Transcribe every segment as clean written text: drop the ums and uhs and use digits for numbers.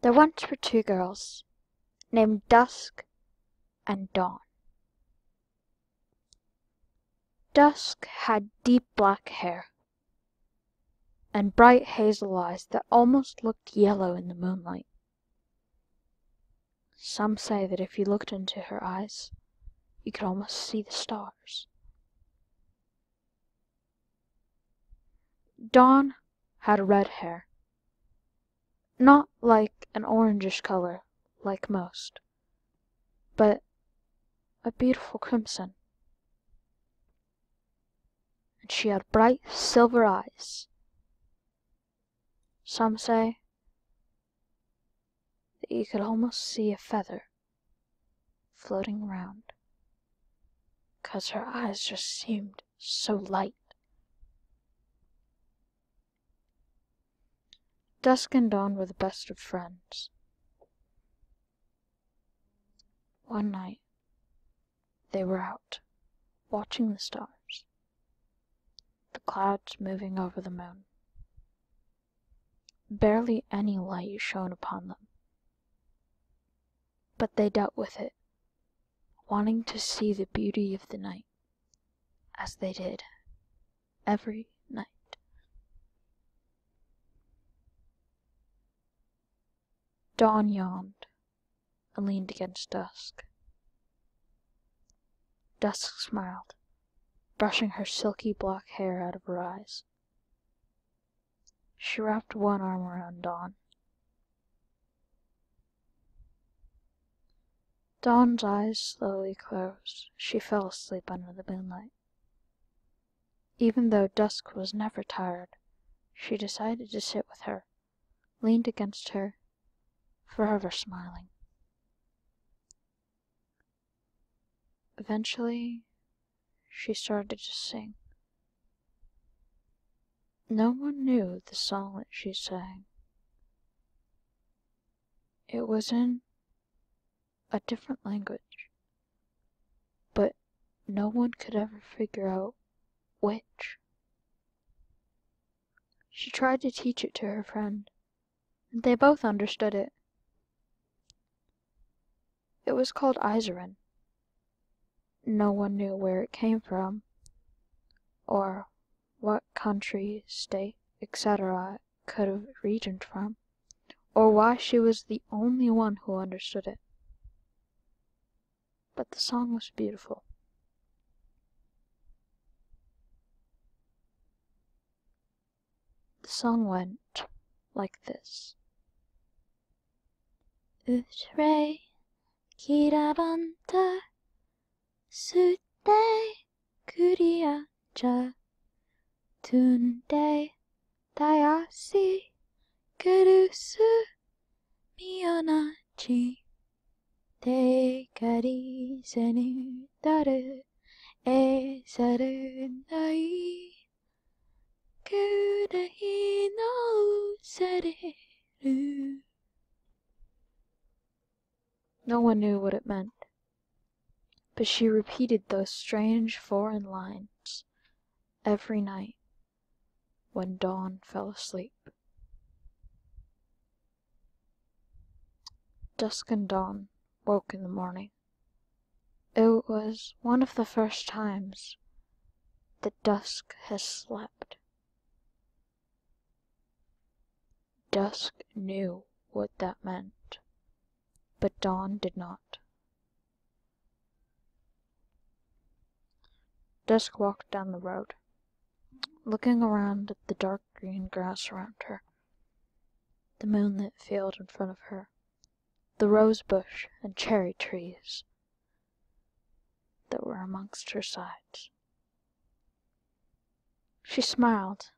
There once were two girls, named Dusk and Dawn. Dusk had deep black hair, and bright hazel eyes that almost looked yellow in the moonlight. Some say that if you looked into her eyes, you could almost see the stars. Dawn had red hair, not like an orangish color like most, but a beautiful crimson. And she had bright silver eyes. Some say that you could almost see a feather floating around, 'cause her eyes just seemed so light. Dusk and Dawn were the best of friends. One night, they were out, watching the stars, the clouds moving over the moon. Barely any light shone upon them, but they dealt with it, wanting to see the beauty of the night, as they did every night. Dawn yawned and leaned against Dusk. Dusk smiled, brushing her silky black hair out of her eyes. She wrapped one arm around Dawn. Dawn's eyes slowly closed. She fell asleep under the moonlight. Even though Dusk was never tired, she decided to sit with her, leaned against her, forever smiling. Eventually, she started to sing. No one knew the song that she sang. It was in a different language, but no one could ever figure out which. She tried to teach it to her friend, and they both understood it. It was called Izarin. No one knew where it came from, or what country, state, etc. it could have originated from, or why she was the only one who understood it. But the song was beautiful. The song went like this. Utre kirabanta sutte kuriaja tunde tayasi kurusu mionachi te kari senu daru e saru nai kudahi no sareru. No one knew what it meant, but she repeated those strange foreign lines every night when Dawn fell asleep. Dusk and Dawn woke in the morning. It was one of the first times that Dusk has slept. Dusk knew what that meant, but Dawn did not. Dusk walked down the road, looking around at the dark green grass around her, the moonlit field in front of her, the rose bush and cherry trees that were amongst her sides. She smiled.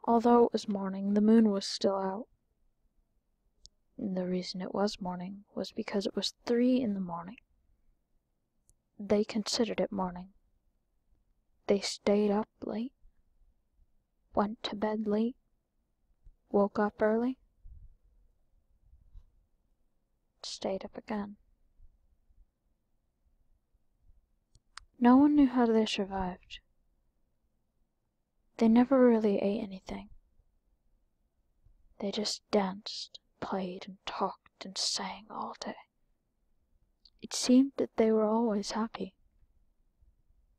Although it was morning, the moon was still out. And the reason it was morning was because it was 3 in the morning. They considered it morning. They stayed up late, went to bed late, woke up early, stayed up again. No one knew how they survived, They never really ate anything. They just danced, played, and talked and sang all day. It seemed that they were always happy.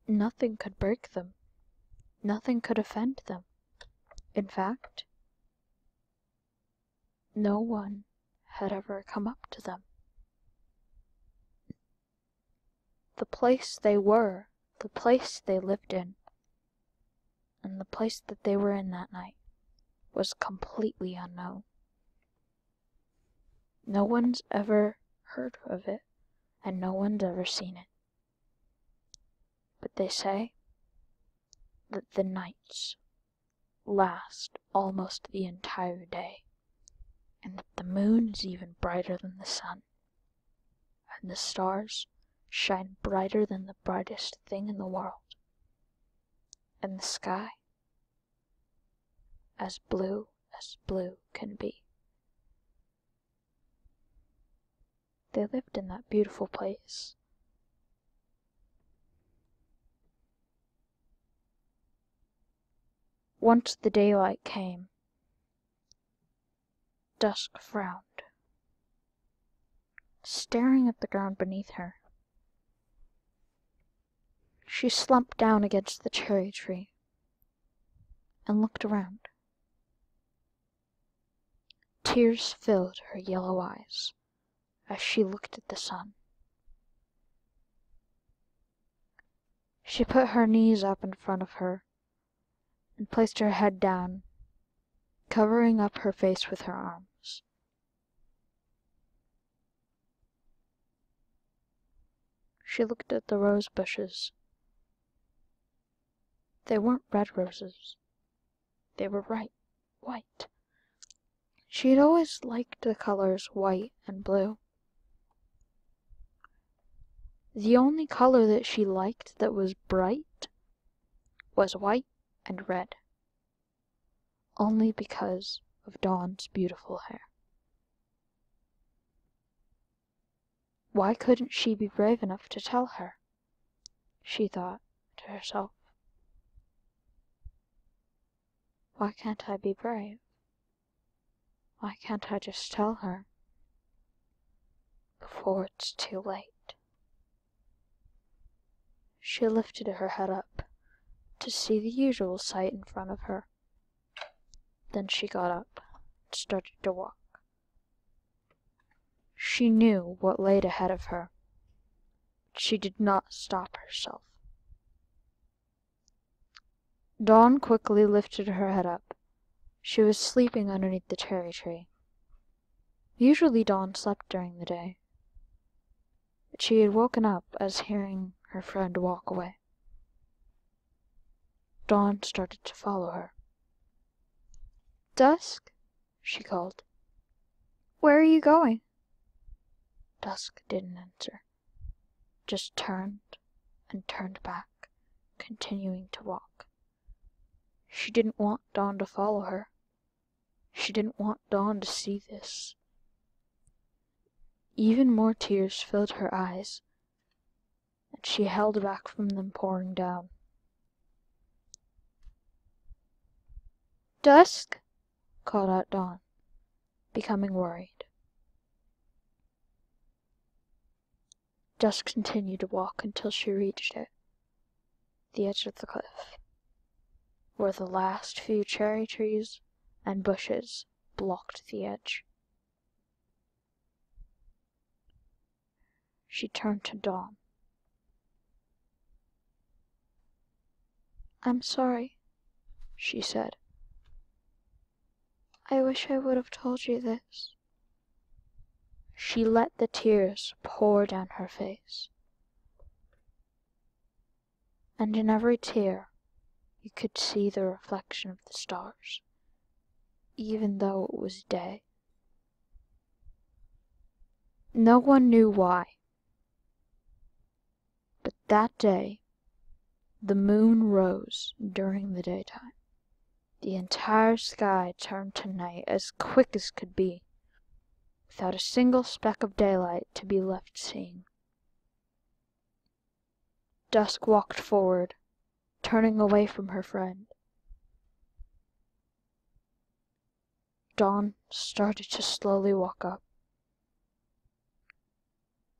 Nothing could break them. Nothing could offend them. In fact, no one had ever come up to them. The place they were, the place they lived in, and the place that they were in that night was completely unknown. No one's ever heard of it, and no one's ever seen it. But they say that the nights last almost the entire day, and that the moon is even brighter than the sun, and the stars shine brighter than the brightest thing in the world, and the sky as blue can be. They lived in that beautiful place. Once the daylight came, Dusk frowned, staring at the ground beneath her. She slumped down against the cherry tree and looked around. Tears filled her yellow eyes as she looked at the sun. She put her knees up in front of her and placed her head down, covering up her face with her arms. She looked at the rose bushes. They weren't red roses. They were white. She had always liked the colors white and blue. The only color that she liked that was bright was white and red, only because of Dawn's beautiful hair. Why couldn't she be brave enough to tell her? She thought to herself. Why can't I be brave? Why can't I just tell her before it's too late? She lifted her head up to see the usual sight in front of her. Then she got up and started to walk. She knew what lay ahead of her. She did not stop herself. Dawn quickly lifted her head up. She was sleeping underneath the cherry tree. Usually Dawn slept during the day, but she had woken up as hearing her friend walk away. Dawn started to follow her. "Dusk," she called. "Where are you going?" Dusk didn't answer, just turned and turned back, continuing to walk. She didn't want Dawn to follow her. She didn't want Dawn to see this. Even more tears filled her eyes, and she held back from them pouring down. "Dusk," called out Dawn, becoming worried. Dusk continued to walk until she reached it, the edge of the cliff, where the last few cherry trees and bushes blocked the edge. She turned to Dawn. "I'm sorry," she said. "I wish I would have told you this." She let the tears pour down her face, and in every tear you could see the reflection of the stars, even though it was day. No one knew why, but that day the moon rose during the daytime. The entire sky turned to night as quick as could be, without a single speck of daylight to be left seen. Dusk walked forward, turning away from her friend. Dawn started to slowly walk up.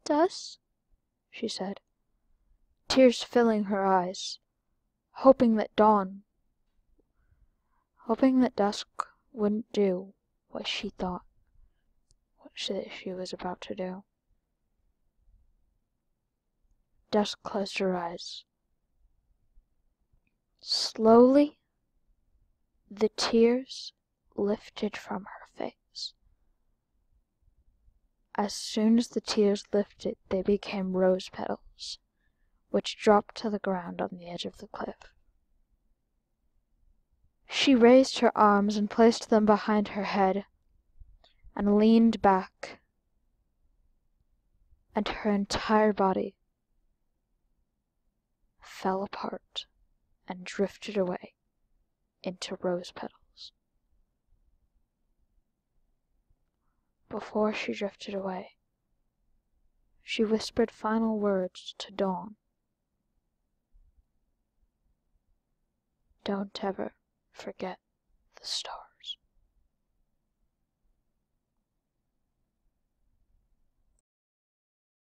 "Dusk?" she said, tears filling her eyes, hoping that Dusk wouldn't do what she thought she was about to do. Dusk closed her eyes. Slowly, the tears lifted from her face. As soon as the tears lifted, they became rose petals, which dropped to the ground on the edge of the cliff. She raised her arms and placed them behind her head, and leaned back, and her entire body fell apart and drifted away into rose petals. Before she drifted away, she whispered final words to Dawn. "Don't ever forget the stars."